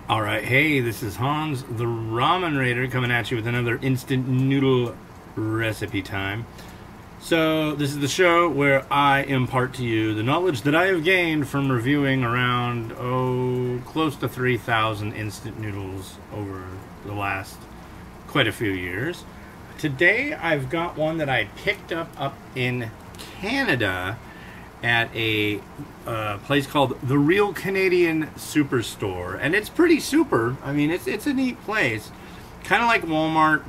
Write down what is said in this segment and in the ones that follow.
Alright, hey, this is Hans, the Ramen Rater, coming at you with another instant noodle recipe time. So, this is the show where I impart to you the knowledge that I have gained from reviewing around, close to 3,000 instant noodles over the last quite a few years. Today, I've got one that I picked up in Canada at a place called the Real Canadian Superstore, and it's pretty super. I mean, it's a neat place, kind of like Walmart,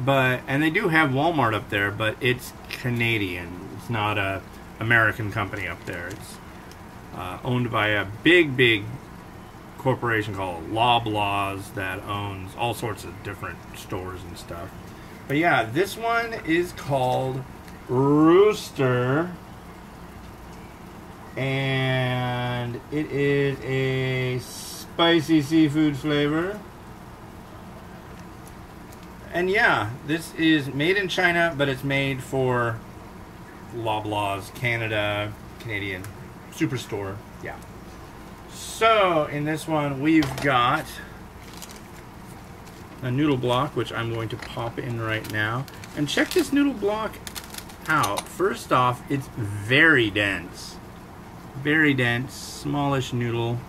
and they do have Walmart up there, but it's Canadian. It's not a American company up there. It's owned by a big corporation called Loblaws that owns all sorts of different stores and stuff. But yeah, this one is called Rooster. And it is a spicy seafood flavor. And yeah, this is made in China, but it's made for Loblaws Canadian Superstore. Yeah. So in this one, we've got a noodle block, which I'm going to pop in right now. And check this noodle block out. First off, it's very dense. Very dense, smallish noodle.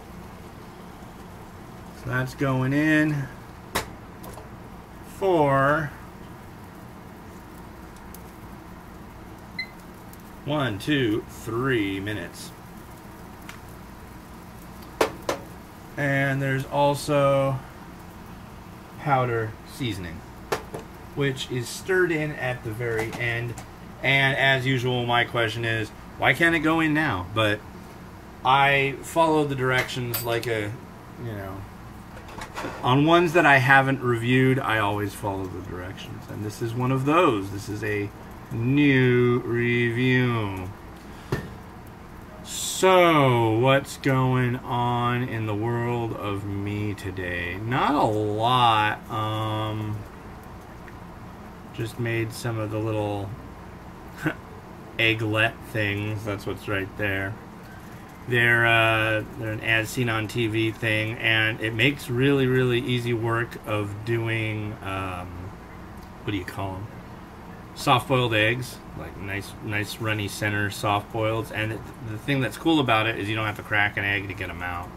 So that's going in for 1, 2, 3 minutes. And there's also powder seasoning, which is stirred in at the very end. And as usual, my question is, why can't it go in now? But I follow the directions like on ones that I haven't reviewed, I always follow the directions. And this is one of those. This is a new review. So, what's going on in the world of me today? Not a lot. Just made some of the little egglet things. That's what's right there. They're an as seen on TV thing, and it makes really easy work of doing what do you call them? Soft-boiled eggs, like nice runny center soft-boiled. And the thing that's cool about it is you don't have to crack an egg to get them out.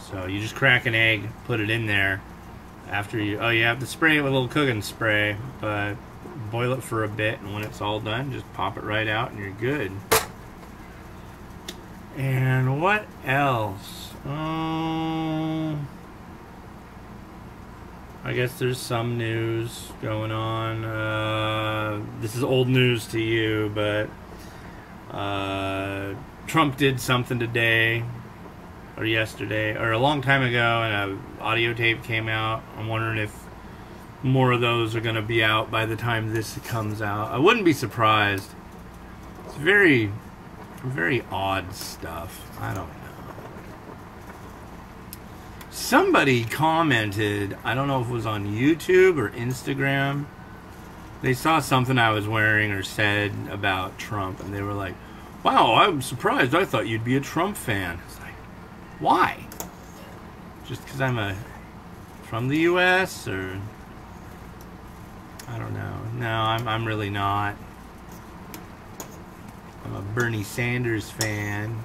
So you just crack an egg, put it in there. After you have to spray it with a little cooking spray, but boil it for a bit, and when it's all done, just pop it right out and you're good. And what else? I guess there's some news going on. This is old news to you, but Trump did something today or yesterday or a long time ago, and an audio tape came out. I'm wondering if more of those are going to be out by the time this comes out. I wouldn't be surprised. It's very odd stuff. I don't know. Somebody commented, I don't know if it was on YouTube or Instagram, they saw something I was wearing or said about Trump, and they were like, wow, I'm surprised. I thought you'd be a Trump fan. It's like, why? Just because I'm from the U.S. or... I don't know. No, I'm really not. I'm a Bernie Sanders fan.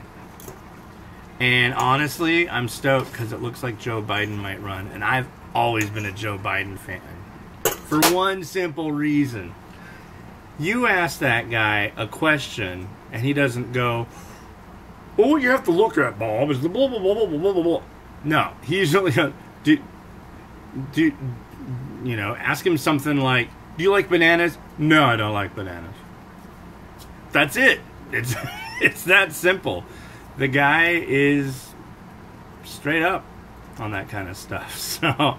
And honestly, I'm stoked because it looks like Joe Biden might run. And I've always been a Joe Biden fan. For one simple reason. You ask that guy a question, and he doesn't go, well, what you have to look at, Bob, is the blah, blah, blah, blah, blah, blah, blah. No, he usually goes, ask him something like, do you like bananas? No, I don't like bananas. That's it. It's that simple. The guy is straight up on that kind of stuff. So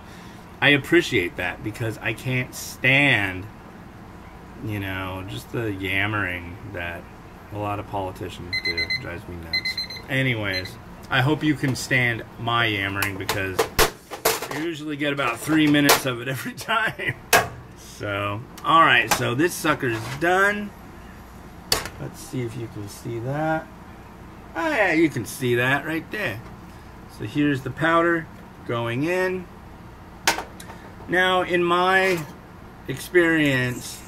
I appreciate that because I can't stand, just the yammering that a lot of politicians do. It drives me nuts. Anyways, I hope you can stand my yammering because I usually get about 3 minutes of it every time. So, alright, so this sucker's done. Let's see if you can see that. Oh yeah, you can see that right there. So here's the powder. going in. Now, in my experience,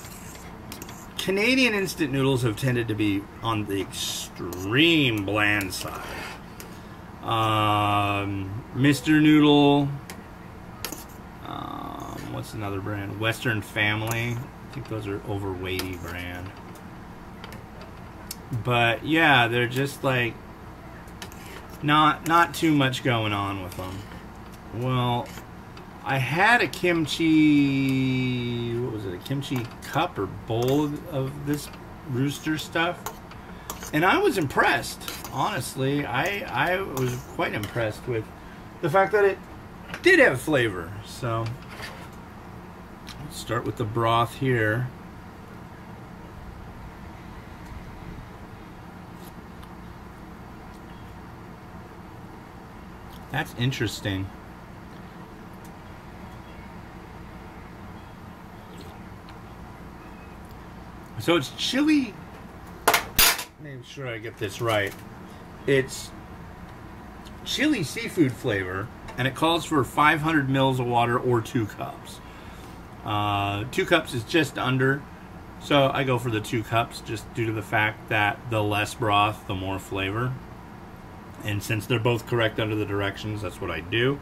Canadian instant noodles have tended to be on the extreme bland side. Mr. Noodle, what's another brand? Western Family. I think those are overweighty brand. But yeah, they're just like not too much going on with them. Well, I had a kimchi, what was it, a kimchi cup or bowl of this Rooster stuff, and I was impressed. Honestly, I was quite impressed with the fact that it did have flavor. So let's start with the broth here. That's interesting. So it's chili. Make sure I get this right. It's chili seafood flavor, and it calls for 500 mils of water or 2 cups. 2 cups is just under, so I go for the 2 cups just due to the fact that the less broth, the more flavor. And since they're both correct under the directions, that's what I do.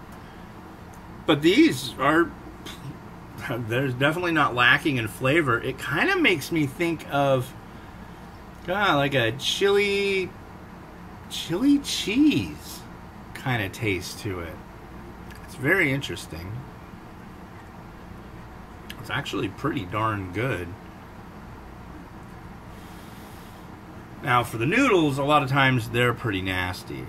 But these are, there's definitely not lacking in flavor. It kind of makes me think of, like a chili cheese kind of taste to it. It's very interesting. It's actually pretty darn good. Now for the noodles, a lot of times they're pretty nasty.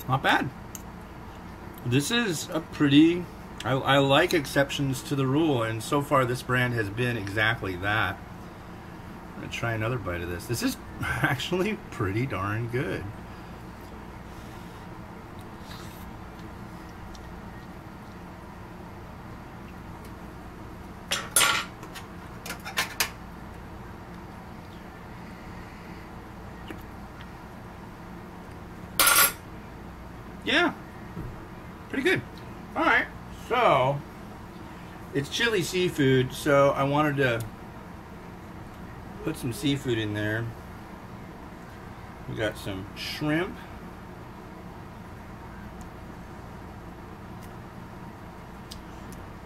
Not bad. This is a pretty, I like exceptions to the rule, and so far this brand has been exactly that. I'm going to try another bite of this. This is actually pretty darn good. Yeah, pretty good. Alright, so it's chili seafood, so I wanted to put some seafood in there. We got some shrimp.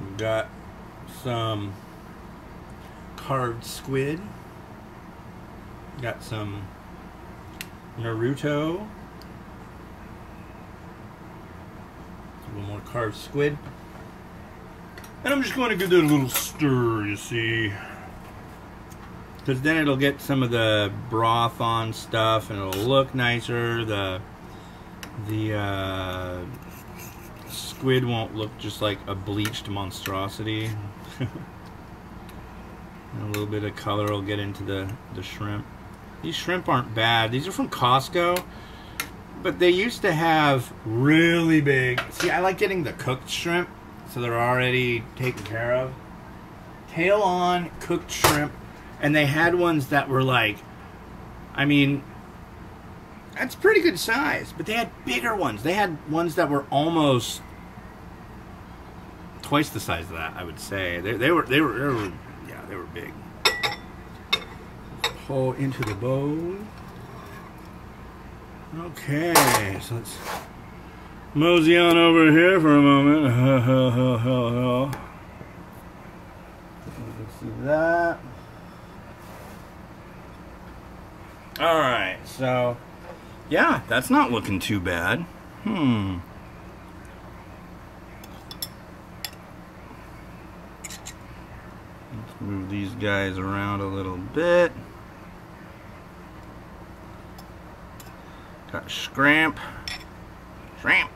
We got some carved squid. We got some Naruto. A little more carved squid. And I'm just going to give it a little stir, you see. Because then it'll get some of the broth on stuff and it'll look nicer. The squid won't look just like a bleached monstrosity. And a little bit of color will get into the shrimp. These shrimp aren't bad. These are from Costco. But they used to have really big... See, I like getting the cooked shrimp, so they're already taken care of. Tail on, cooked shrimp. And they had ones that were like... I mean, that's pretty good size. But they had bigger ones. They had ones that were almost twice the size of that, I would say. They were big. Pull into the bowl. Okay, so let's mosey on over here for a moment. Let's see that. Alright, so yeah, that's not looking too bad. Let's move these guys around a little bit. Got shrimp. Try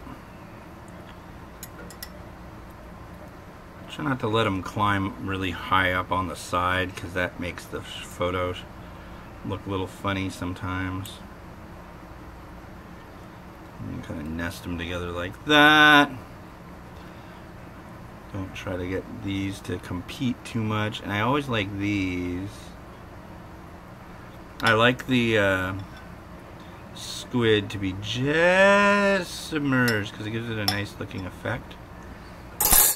not to let them climb really high up on the side because that makes the photos look a little funny sometimes. And kind of nest them together like that. Don't try to get these to compete too much. And I always like these. I like the squid to be just submerged because it gives it a nice looking effect.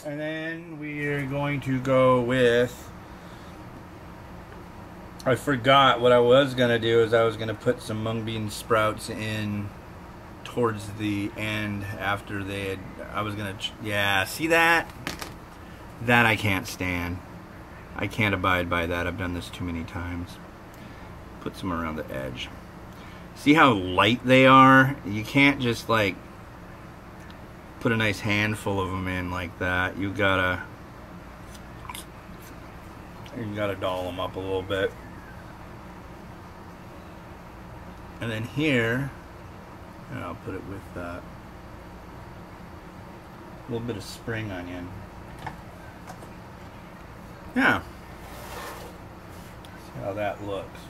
And then we're going to go with, I forgot what I was going to do is I was going to put some mung bean sprouts in towards the end after they had, I was going to, yeah, see that? That I can't stand. I can't abide by that. I've done this too many times. Put some around the edge. See how light they are? You can't just like put a nice handful of them in like that. You gotta doll them up a little bit. And then here, and I'll put it with a little bit of spring onion. Yeah. See how that looks.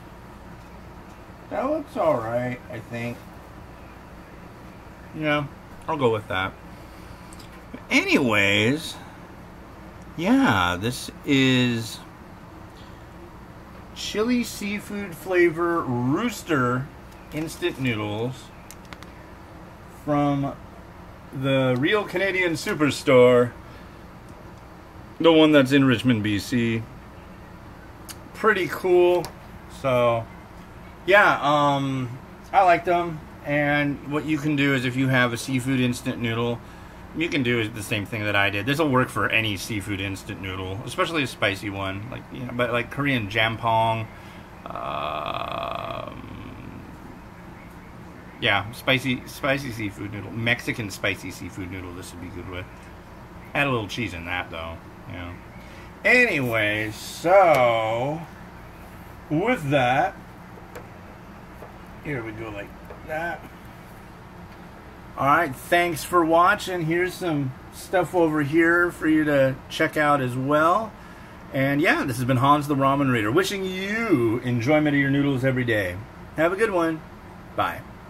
That looks alright, I think. Yeah, I'll go with that. Anyways, yeah, this is chili seafood flavor rooster instant noodles from the Real Canadian Superstore, the one that's in Richmond, BC. Pretty cool. So yeah, I like them. And what you can do is if you have a seafood instant noodle, you can do the same thing that I did. This will work for any seafood instant noodle, especially a spicy one, like, you know, but like Korean jampong. Yeah, spicy seafood noodle, Mexican spicy seafood noodle. This would be good with. Add a little cheese in that though. Yeah. Anyway, so with that, here we go like that. Alright, thanks for watching. Here's some stuff over here for you to check out as well. And yeah, this has been Hans the Ramen Rater, wishing you enjoyment of your noodles every day. Have a good one. Bye.